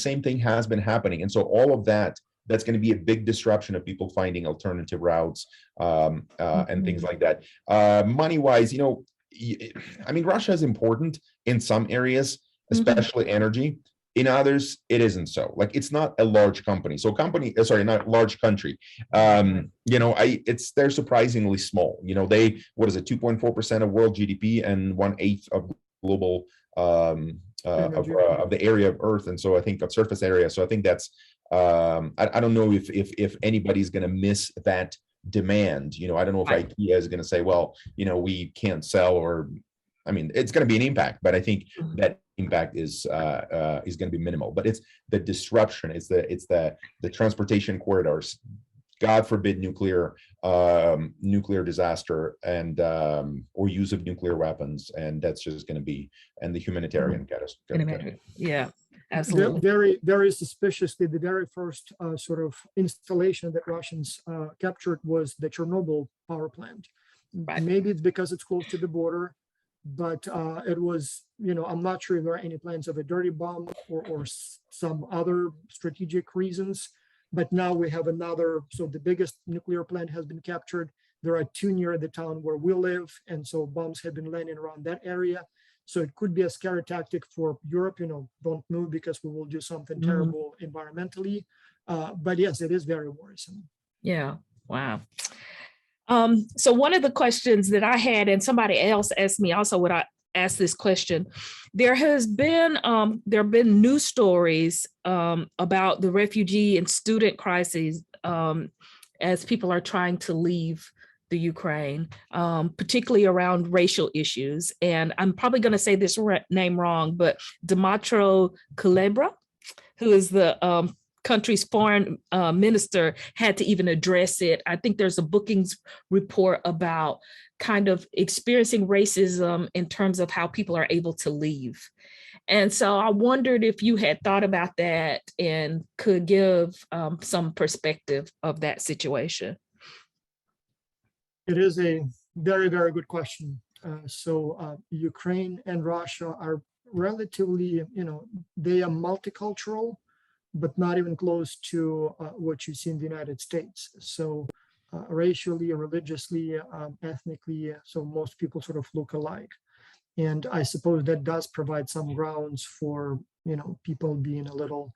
same thing has been happening. And so all of that's going to be a big disruption of people finding alternative routes and things like that. Money-wise, I mean, Russia is important in some areres, especially energy. In others, it isn't so. Like, it's not a large company. So not large country. They're surprisingly small. They, 2.4% of world GDP and 1/8 of global of the area of Earth, and so I think of surface area. So I think that's I don't know if anybody's going to miss that demand. I don't know if IKEA is going to say, well, we can't sell, or I mean, it's going to be an impact, but I think that impact is going to be minimal. But it's the disruption, it's the transportation corridors. God forbid nuclear disaster and or use of nuclear weapons, and that's just going to be, and the humanitarian catastrophe. Yeah, absolutely. Very, very suspiciously, the very first sort of installation that Russians captured was the Chernobyl power plant. Right. Maybe it's because it's close to the border, but it was, I'm not sure if there are any plans of a dirty bomb or some other strategic reasons. But now we have another, so the biggest nuclear plant has been captured. There are 2 near the town where we live, and so bombs have been landing around that area. So it could be a scary tactic for Europe, don't move because we will do something terrible environmentally. But yes, it is very worrisome. Yeah, wow. So one of the questions that I had, and somebody else asked me also when I asked this question, there have been news stories about the refugee and student crises as people are trying to leave the Ukraine, particularly around racial issues. And I'm probably going to say this name wrong, but Dmytro Kuleba, who is the country's foreign minister, had to even address it. I think there's a bookings report about kind of experiencing racism in terms of how people are able to leave. And so I wondered if you had thought about that and could give some perspective of that situation. It is a very, very good question. So Ukraine and Russia are relatively, they are multicultural, but not even close to what you see in the United States. So racially, religiously, ethnically, so most people sort of look alike. And I suppose that does provide some grounds for, people being a little,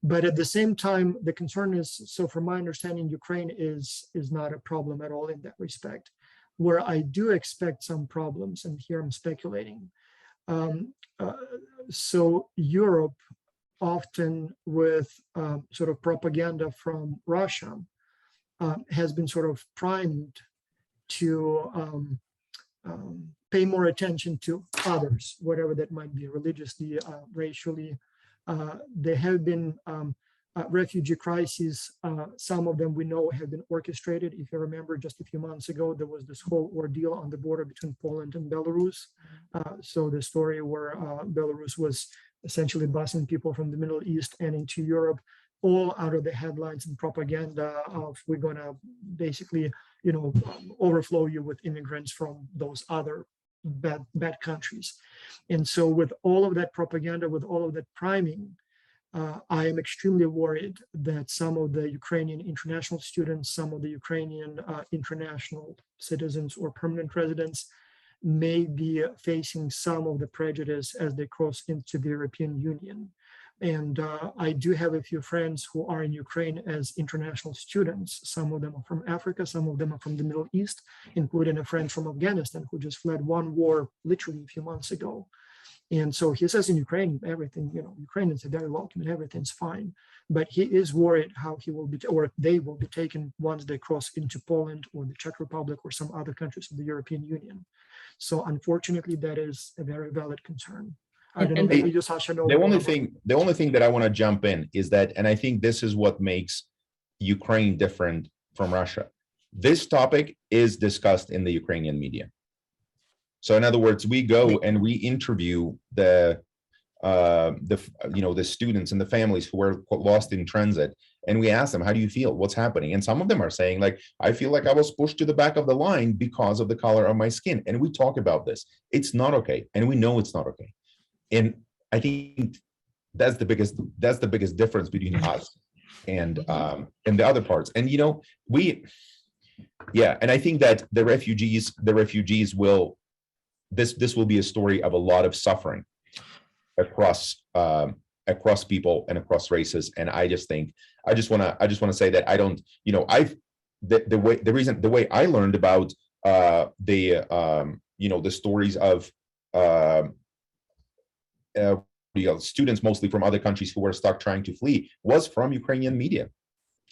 but at the same time, the concern is, so from my understanding, Ukraine is not a problem at all in that respect. where I do expect some problems, and here I'm speculating. So Europe, often with sort of propaganda from Russia, has been sort of primed to pay more attention to others, whatever that might be, religiously, racially. There have been refugee crises. Some of them we know have been orchestrated. If you remember, just a few months ago, there was this whole ordeal on the border between Poland and Belarus. So the story where Belarus was essentially busing people from the Middle East and into Europe, all out of the headlines and propaganda of we're going to basically, overflow you with immigrants from those other bad countries. And so with all of that propaganda, with all of that priming, I am extremely worried that some of the Ukrainian international students, some of the Ukrainian international citizens or permanent residents may be facing some of the prejudice as they cross into the European Union. And I do have a few friends who are in Ukraine as international students. Some of them are from Africa, some of them are from the Middle East, including a friend from Afghanistan who just fled one war literally a few months ago. And so he says in Ukraine, everything, Ukrainians are very welcome and everything's fine. But he is worried how he will be, or they will be taken once they cross into Poland or the Czech Republic or some other countries of the European Union. So unfortunately, that is a very valid concern. I don't know, maybe you, Sasha, know. The only thing that I want to jump in is that, and I think this is what makes Ukraine different from Russia. This topic is discussed in the Ukrainian media. So in other words, we go and we interview the students and the families who were lost in transit, and we ask them, how do you feel? What's happening? And some of them are saying, like, I feel like I was pushed to the back of the line because of the color of my skin. And we talk about this. It's not okay. And we know it's not okay. And I think that's the biggest difference between us and the other parts. And and I think that the refugees will, this will be a story of a lot of suffering across people and across races. And I just want to say that I don't, the way I learned about the stories of students mostly from other countries who were stuck trying to flee was from Ukrainian media.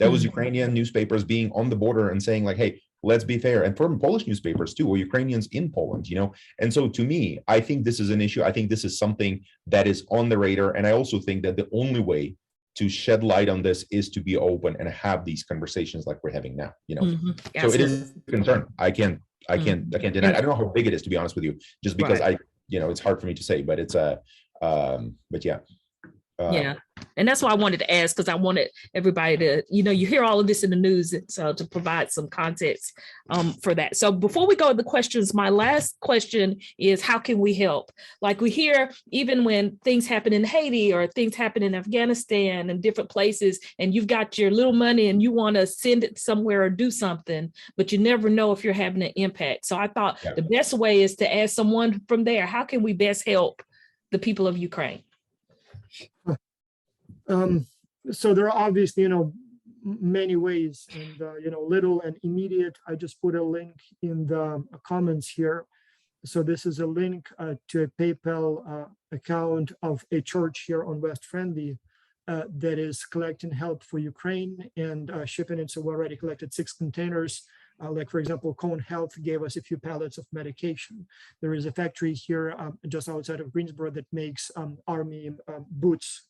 That was Ukrainian newspapers being on the border and saying, like, hey, let's be fair. And from Polish newspapers too, or Ukrainians in Poland, And so to me, I think this is an issue. I think this is something that is on the radar. And I also think that the only way to shed light on this is to be open and have these conversations like we're having now, So it is a concern. I can't deny it. I don't know how big it is, to be honest with you, just because it's hard for me to say, but it's but yeah. Yeah. And that's why I wanted to ask, because I wanted everybody to, you hear all of this in the news, so to provide some context for that. So before we go to the questions, my last question is, how can we help? Like we hear, even when things happen in Haiti or things happen in Afghanistan and different places, and you've got your little money and you want to send it somewhere or do something, but you never know if you're having an impact. So I thought the best way is to ask someone from there, how can we best help the people of Ukraine? So there are obviously, many ways, and, little and immediate. I just put a link in the comments here. So this is a link to a PayPal account of a church here on West Friendly that is collecting help for Ukraine and shipping it. So we already collected 6 containers. Like, for example, Cone Health gave us a few pallets of medication. There is a factory here just outside of Greensboro that makes army boots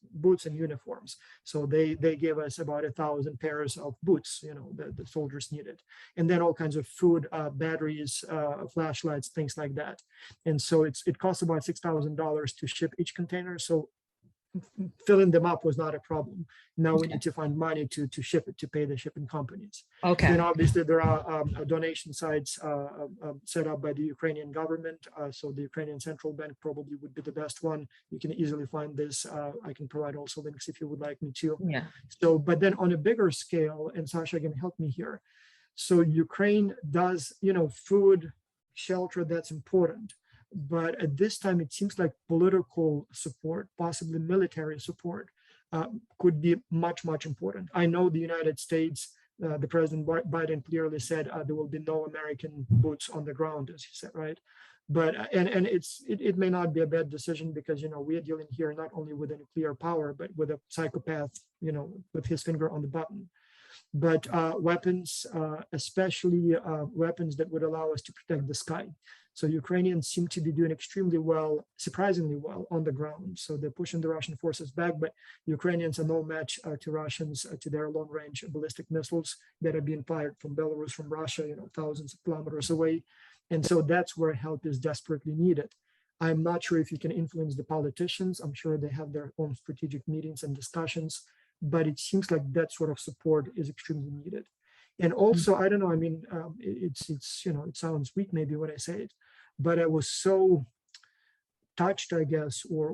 and uniforms. So they gave us about 1,000 pairs of boots, that the soldiers needed. And then all kinds of food, batteries, flashlights, things like that. And so it costs about $6,000 to ship each container. So filling them up was not a problem. Now we need to find money to ship it, to pay the shipping companies. Okay. And obviously there are donation sites set up by the Ukrainian government. So the Ukrainian Central Bank probably would be the best one. You can easily find this. I can provide also links if you would like me to. Yeah. So, but then on a bigger scale, and Sasha can help me here. So Ukraine does, food, shelter, that's important. But at this time, it seems like political support, possibly military support, could be much, much important. I know the United States the President Biden clearly said there will be no American boots on the ground, as he said, right? But and it may not be a bad decision because we are dealing here not only with a nuclear power but with a psychopath, with his finger on the button. But weapons, especially weapons that would allow us to protect the sky. So Ukrainians seem to be doing extremely well, surprisingly well on the ground. So they're pushing the Russian forces back, but Ukrainians are no match to Russians, to their long-range ballistic missiles that are being fired from Belarus, from Russia, thousands of kilometers away. And so that's where help is desperately needed. I'm not sure if you can influence the politicians. I'm sure they have their own strategic meetings and discussions, but it seems like that sort of support is extremely needed. And also, I don't know, I mean, it's it sounds weak maybe when I say it, but I was so touched, I guess, or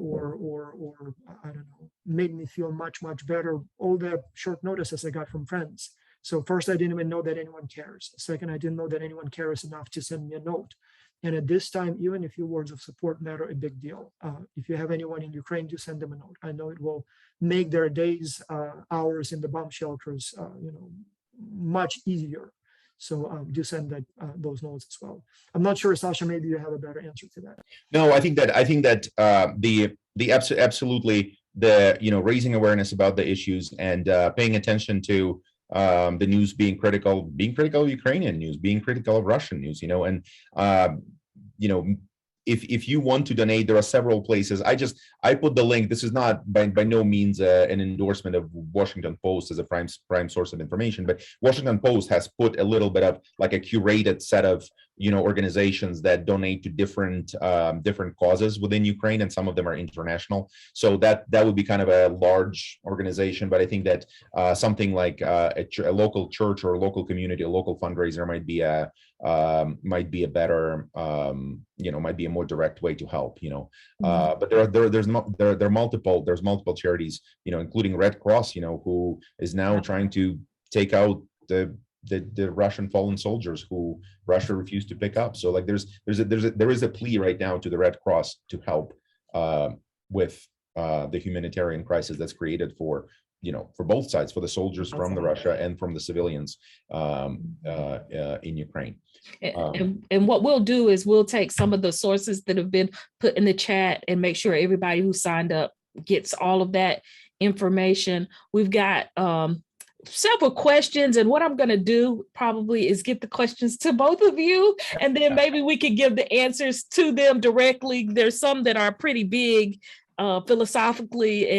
I don't know, made me feel much better, all the short notices I got from friends. So first, I didn't even know that anyone cares. Second, I didn't know that anyone cares enough to send me a note. And at this time, even a few words of support matter a big deal. If you have anyone in Ukraine, do send them a note. I know it will make their days, hours in the bomb shelters, much easier. So do send those notes as well. I'm not sure, Sasha, maybe you have a better answer to that. No, I think that absolutely the raising awareness about the issues and paying attention to the news, being critical of Ukrainian news, being critical of Russian news, and if you want to donate, there are several places. I put the link. This is not by no means an endorsement of Washington Post as a prime source of information, but Washington Post has put a little bit of like a curated set of organizations that donate to different causes within Ukraine, and some of them are international. So that would be kind of a large organization, but I think that something like a local church or a local community, a local fundraiser might be a better, might be a more direct way to help. But there's multiple charities, including Red Cross, who is now trying to take out the Russian fallen soldiers who Russia refused to pick up. So like there is a plea right now to the Red Cross to help with the humanitarian crisis that's created for both sides, for the soldiers from the Russia and from the civilians in Ukraine. And what we'll do is we'll take some of the sources that have been put in the chat and make sure everybody who signed up gets all of that information. We've got several questions, and what I'm going to do probably is get the questions to both of you, and then maybe we can give the answers to them directly. There's some that are pretty big philosophically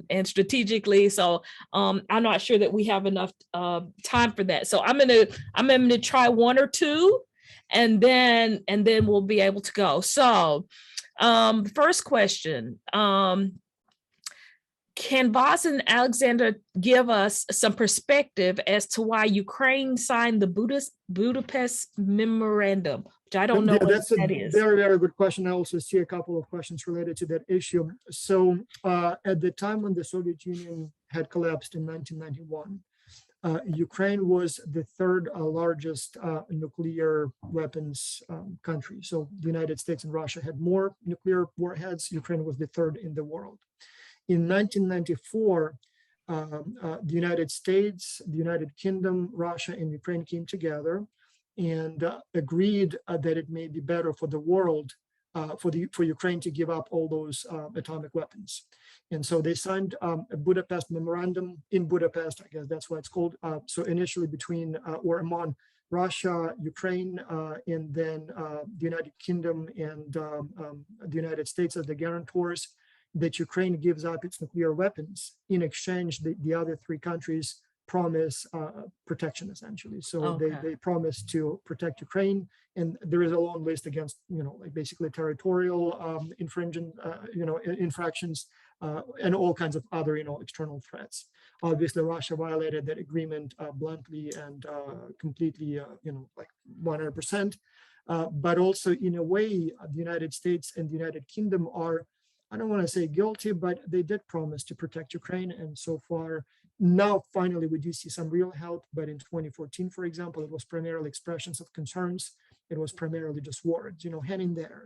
and strategically, so I'm not sure that we have enough time for that. So I'm gonna try one or two, and then we'll be able to go. So first question. Can Vasyl and Alexandre give us some perspective as to why Ukraine signed the Budapest Memorandum, which I don't know what that is? That's a very, very good question. I also see a couple of questions related to that issue. So at the time when the Soviet Union had collapsed in 1991, Ukraine was the third largest nuclear weapons country. So the United States and Russia had more nuclear warheads. Ukraine was the third in the world. In 1994, the United States, the United Kingdom, Russia, and Ukraine came together and agreed that it may be better for the world, for Ukraine to give up all those atomic weapons. And so they signed a Budapest Memorandum in Budapest, I guess that's why it's called. So initially between or among Russia, Ukraine, and then the United Kingdom and the United States as the guarantors, that Ukraine gives up its nuclear weapons. In exchange, the other three countries promise protection, essentially. So they promise to protect Ukraine, and there is a long list against, like basically territorial infractions and all kinds of other, external threats. Obviously, Russia violated that agreement bluntly and completely, like 100%. But also, in a way, the United States and the United Kingdom are, I don't want to say guilty, but they did promise to protect Ukraine. And so far, now finally, we do see some real help. But in 2014, for example, it was primarily expressions of concerns. It was primarily just words, hang in there,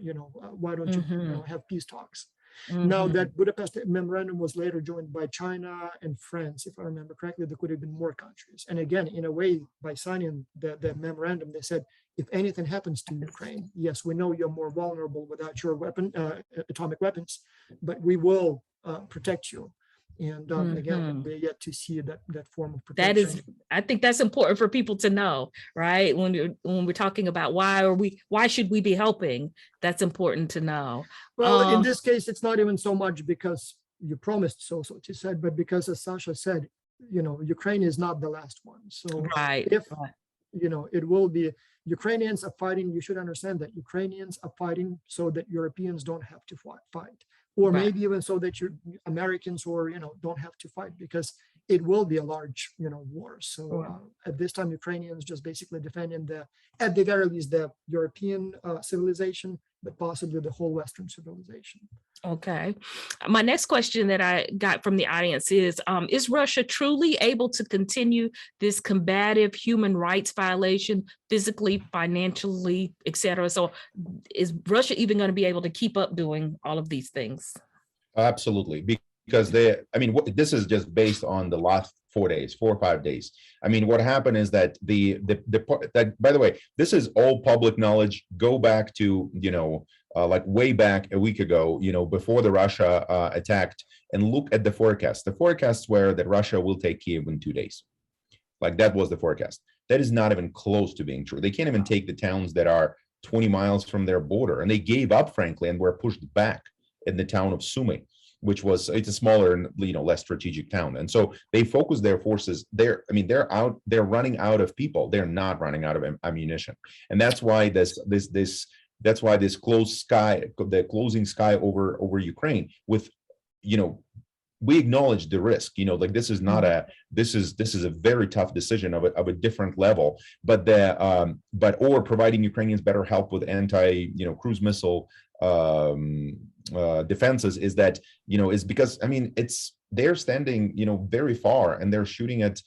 why don't you have peace talks? Now Mhm. that Budapest memorandum was later joined by China and France, if I remember correctly, there could have been more countries. And again, in a way, by signing the memorandum, they said, if anything happens to Ukraine, yes, we know you're more vulnerable without your atomic weapons, but we will protect you. And again, Mhm. we're yet to see that form of That protection. is, I think that's important for people to know, right? When we're talking about why should we be helping? That's important to know. Well, in this case, it's not even so much because you promised so to said, but because as Sasha said, Ukraine is not the last one. So Right. if, Right. it will be, Ukrainians are fighting, you should understand that Ukrainians are fighting so that Europeans don't have to fight. Or Right. maybe even so that Americans or, don't have to fight, because it will be a large, war. So Right. at this time, Ukrainians just basically defending at the very least, the European civilization, but possibly the whole Western civilization. Okay. My next question that I got from the audience is Russia truly able to continue this combative human rights violation physically, financially, et cetera? So is Russia even going to be able to keep up doing all of these things? Absolutely, because this is just based on the last 4 or 5 days. I mean, what happened is that by the way, this is all public knowledge. Go back to, like way back a week ago, before the Russia attacked, and look at the forecast. The forecasts were that Russia will take Kiev in 2 days. Like that was the forecast. That is not even close to being true. They can't even take the towns that are 20 miles from their border, and they gave up, frankly, and were pushed back in the town of Sumy, which it's a smaller and less strategic town. And so they focus their forces there. I mean, they're running out of people. They're not running out of ammunition. And that's why that's why this the closing sky over Ukraine with, we acknowledge the risk, like this is not this is a very tough decision of a different level, but or providing Ukrainians better help with cruise missile defenses is that, is because, they're standing, very far, and they're shooting at,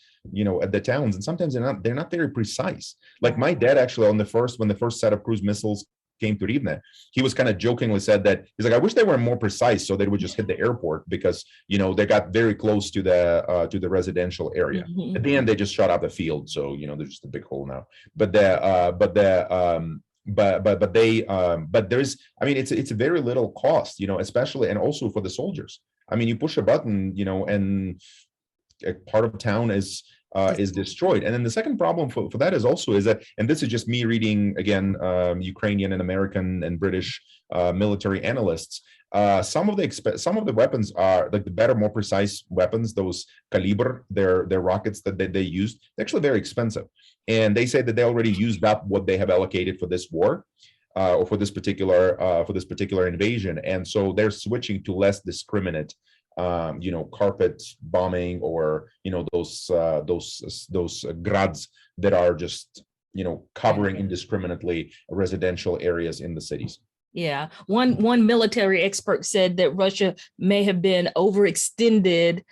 at the towns, and sometimes they're not very precise. Like my dad actually when the first set of cruise missiles came to Rivne, he was kind of jokingly said that he's like, I wish they were more precise so they would just hit the airport, because they got very close to the residential area. Mhm. At the end, they just shot out the field, so there's just a big hole now. But there's, it's a very little cost, especially, and also for the soldiers. You push a button, and a part of town is destroyed. And then the second problem for that is that, and this is just me reading again, Ukrainian and American and British military analysts. Some of the weapons are like the better, more precise weapons. Those caliber, their rockets that they used, they're actually very expensive. And they say that they already used up what they have allocated for this war. Or for this particular invasion, and so they're switching to less discriminate, carpet bombing, or those grads that are just covering indiscriminately residential areas in the cities. Yeah, one military expert said that Russia may have been overextended,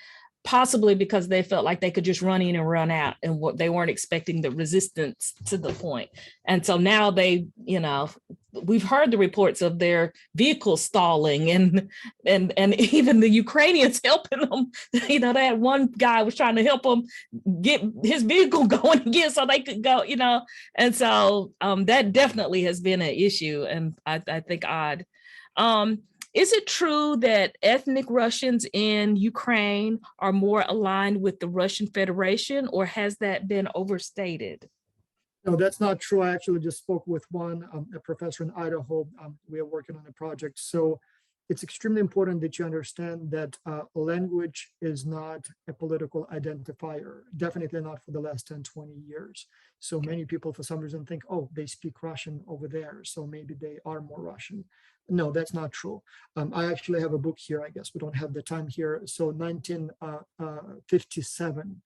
possibly because they felt like they could just run in and run out, and what they weren't expecting the resistance to the point. And so now we've heard the reports of their vehicles stalling, and even the Ukrainians helping them. They had one guy was trying to help them get his vehicle going again so they could go, and so that definitely has been an issue, and I think odd. Is it true that ethnic Russians in Ukraine are more aligned with the Russian Federation, or has that been overstated? No, that's not true. I actually just spoke with a professor in Idaho. We are working on a project. So it's extremely important that you understand that language is not a political identifier, definitely not for the last 10, 20 years. So many people, for some reason, think, oh, they speak Russian over there, so maybe they are more Russian. No, that's not true. I actually have a book here. I guess we don't have the time here. So 1957.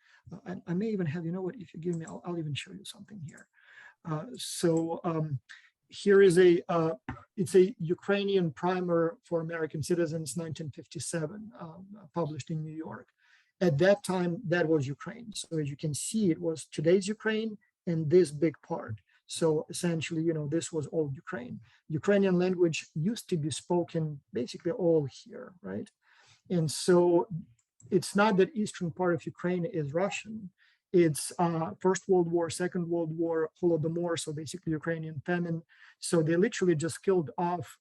I may even have, if you give me, I'll even show you something here. Here is it's a Ukrainian primer for American citizens, 1957, published in New York. At that time, that was Ukraine. So as you can see, it was today's Ukraine and this big part. So essentially, this was all Ukraine. Ukrainian language used to be spoken basically all here, right? And so it's not that eastern part of Ukraine is Russian. It's First World War, Second World War, Holodomor, so basically Ukrainian famine. So they literally just killed off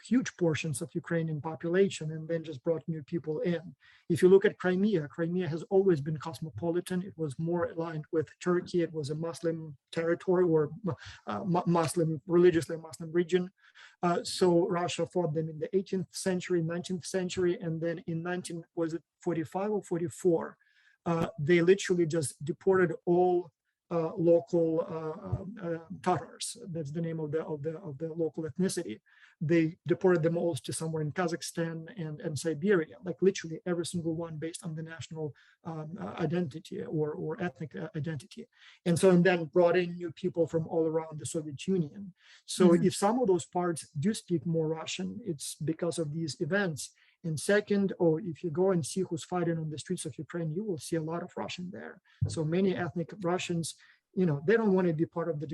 huge portions of Ukrainian population and then just brought new people in. If you look at Crimea, Crimea has always been cosmopolitan. It was more aligned with Turkey. It was a Muslim territory or religiously Muslim region. So Russia fought them in the 18th century, 19th century, and then in 1945 or 44, they literally just deported all local Tatars. That's the name of the local ethnicity. They deported them all to somewhere in Kazakhstan and Siberia, like literally every single one based on the national identity or ethnic identity. And so and then brought in new people from all around the Soviet Union. So if some of those parts do speak more Russian, it's because of these events. And second, if you go and see who's fighting on the streets of Ukraine, you will see a lot of Russian there. So many ethnic Russians, they don't want to be part of the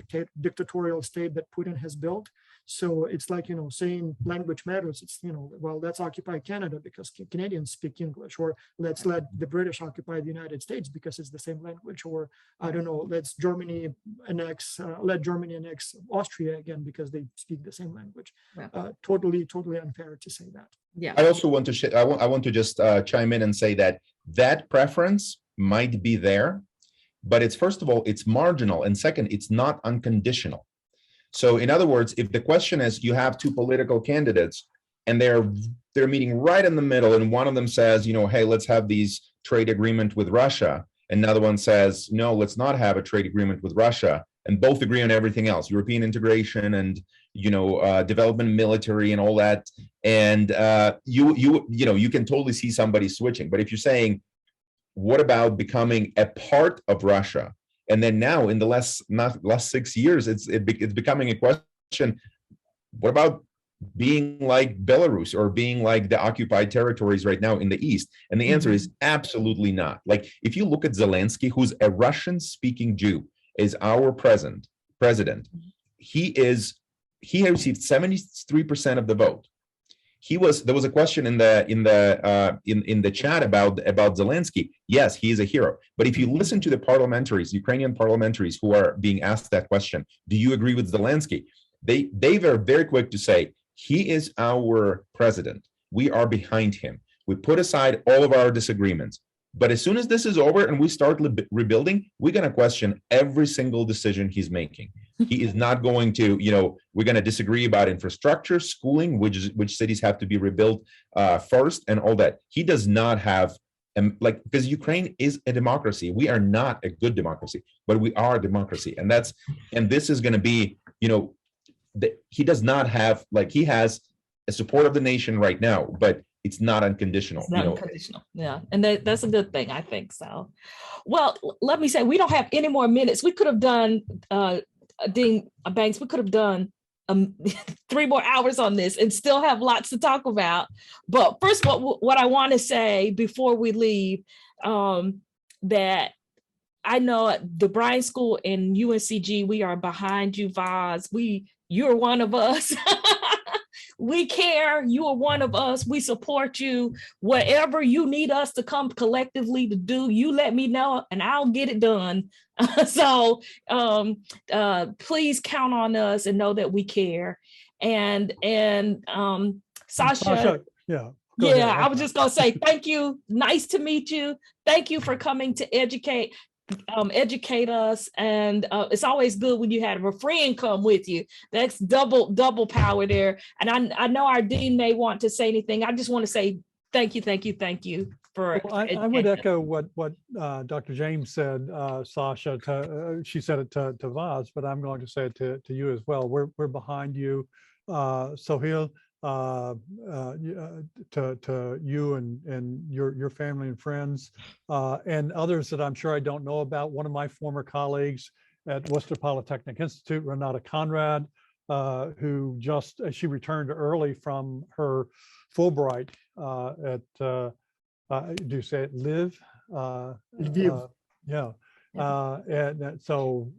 dictatorial state that Putin has built. So it's like, saying language matters. It's, well, let's occupy Canada because Canadians speak English, or let's let the British occupy the United States because it's the same language, or I don't know, let Germany annex Austria again because they speak the same language. Yeah. Totally unfair to say that. Yeah. I also want to I want to just chime in and say that preference might be there, but it's, first of all, it's marginal, and second, it's not unconditional. So in other words, if the question is you have two political candidates and they're meeting right in the middle, and one of them says, hey, let's have these trade agreement with Russia, and another one says, no, let's not have a trade agreement with Russia, and both agree on everything else, European integration and development, military, and all that, and you can totally see somebody switching. But if you're saying, what about becoming a part of Russia? And then now in the last 6 years, it's becoming a question, what about being like Belarus or being like the occupied territories right now in the East? And the answer is absolutely not. Like, if you look at Zelensky, who's a Russian-speaking Jew, is our president. He received 73% of the vote. There was a question in the chat about Zelensky. Yes, he is a hero. But if you listen to the Ukrainian parliamentaries who are being asked that question, do you agree with Zelensky? They were very quick to say, he is our president. We are behind him. We put aside all of our disagreements. But as soon as this is over and we start rebuilding, we're going to question every single decision he's making. He is not going to, we're going to disagree about infrastructure, schooling, which cities have to be rebuilt first, and all that. He does not have, because Ukraine is a democracy. We are not a good democracy, but we are a democracy. And this is going to be, he does not have, he has a support of the nation right now, but it's not unconditional. It's not unconditional. Yeah. And that's a good thing, I think so. Well, let me say, we don't have any more minutes. We could have done, Dean Banks, we could have done 3 more hours on this and still have lots to talk about. But first of all, what I want to say before we leave, that I know at the Bryan School and UNCG, we are behind you, Vaz. You're one of us. We care. You are one of us. We support you. Whatever you need us to come collectively to do, you let me know and I'll get it done. So please count on us and know that we care. And Sasha, yeah. I was just gonna say thank you. Nice to meet you. Thank you for coming to educate us, and it's always good when you have a friend come with you. That's double power there. And I know our dean may want to say anything. I just want to say thank you for I would echo what Dr. James said, Sasha. She said it to Vaz, but I'm going to say it to you as well. We're behind you, Sohail, to you and your family and friends, and others that I'm sure I don't know about. One of my former colleagues at Worcester Polytechnic Institute, Renata Conrad, who she returned early from her Fulbright at do you say it Liv? Lviv. Yeah. And so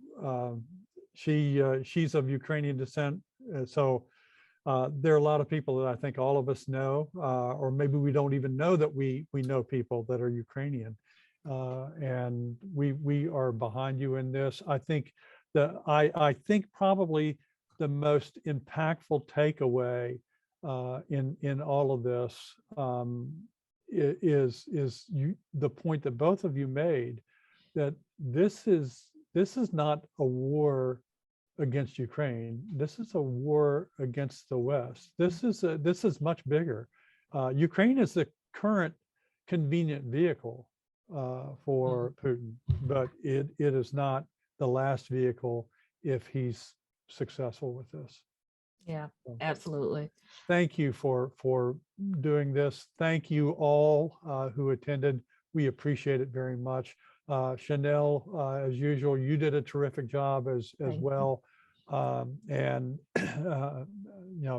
she's of Ukrainian descent. So there are a lot of people that I think all of us know, or maybe we don't even know that we know people that are Ukrainian. And we are behind you in this. I think I think probably the most impactful takeaway in all of this is the point that both of you made, that this is not a war against Ukraine. This is a war against the West. This is much bigger. Ukraine is the current convenient vehicle for Putin, but it is not the last vehicle if he's successful with this. Yeah, absolutely. Thank you for doing this. Thank you all who attended. We appreciate it very much. Channelle, as usual, you did a terrific job as well. And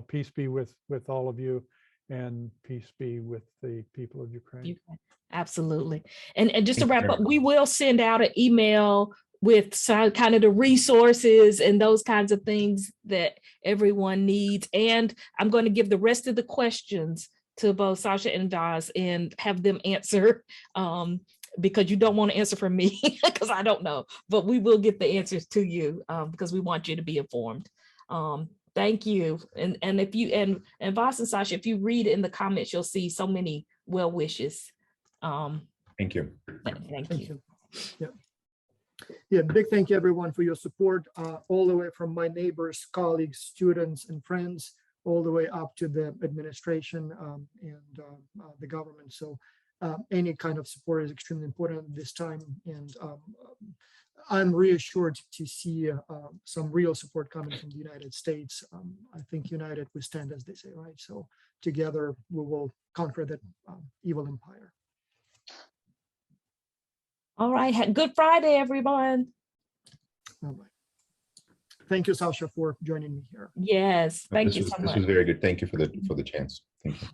peace be with all of you, and peace be with the people of Ukraine. Absolutely. And just to wrap up, we will send out an email with some kind of the resources and those kinds of things that everyone needs. And I'm going to give the rest of the questions to both Sasha and Vas and have them answer, because you don't want to answer for me because I don't know, but we will get the answers to you because we want you to be informed. Thank you. And if you and Vas and Sasha, if you read in the comments, you'll see so many well wishes. Thank you. Thank you. Yeah, big thank you everyone for your support, all the way from my neighbors, colleagues, students, and friends, all the way up to the administration and the government. So any kind of support is extremely important at this time, and I'm reassured to see some real support coming from the United States. I think united we stand, as they say, right? So together we will conquer that evil empire. All right. Good Friday, everyone. All right. Thank you, Sasha, for joining me here. Yes. Thank you so much. This was very good. Thank you for the chance. Thank you.